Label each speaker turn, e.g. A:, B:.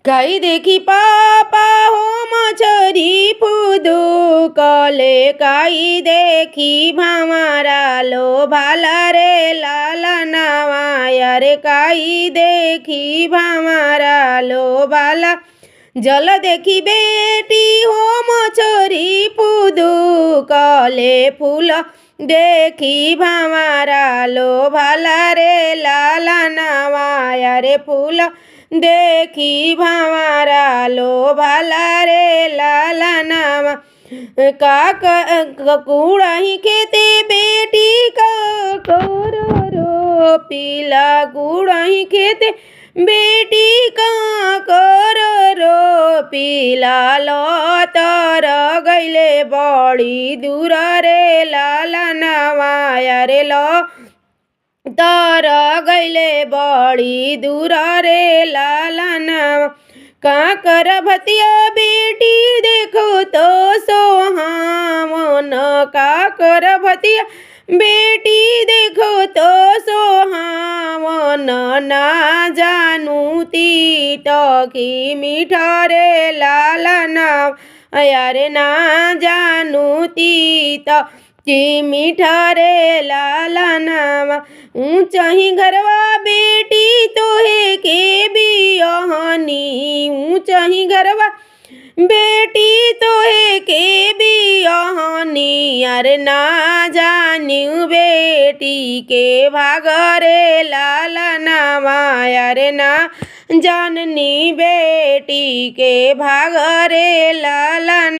A: गाई देखी पापा हो मछरी फुदू कले काई देखी भामारा लो भाला रे लाला नावाया रे काई देखी भामारा लो भाला जल देखी बेटी हो मछरी फुदू कले फूल देखी भामारा लो भाला रे लाला नावाया रे फूल देखी भामारा लो भाला रे लाला नामा का कूड़ही खेते बेटी का करो पीला कूड़ही खेते बेटी का करो पीला लो तर गैले बड़ी दूर रे लाला नवाया रे लो तर गैले बड़ी दूर रे लाला नवा काकर भतिया बेटी देखो तो सोहावन काकर भतिया बेटी देखो तो सोहावन ना जानू ती की मीठा रे लाला नाम अरे ना जानू ती की मीठा रे लाला नाम ऊंचाही घरवा बेटी तोहे के बियहनी ऊंचाही घरवा बेटी तोहे के बियहनी अरे ना जान्यू बेटी के भाग रे लाला नामा अरे ना जाननी बेटी के भाग रे लाला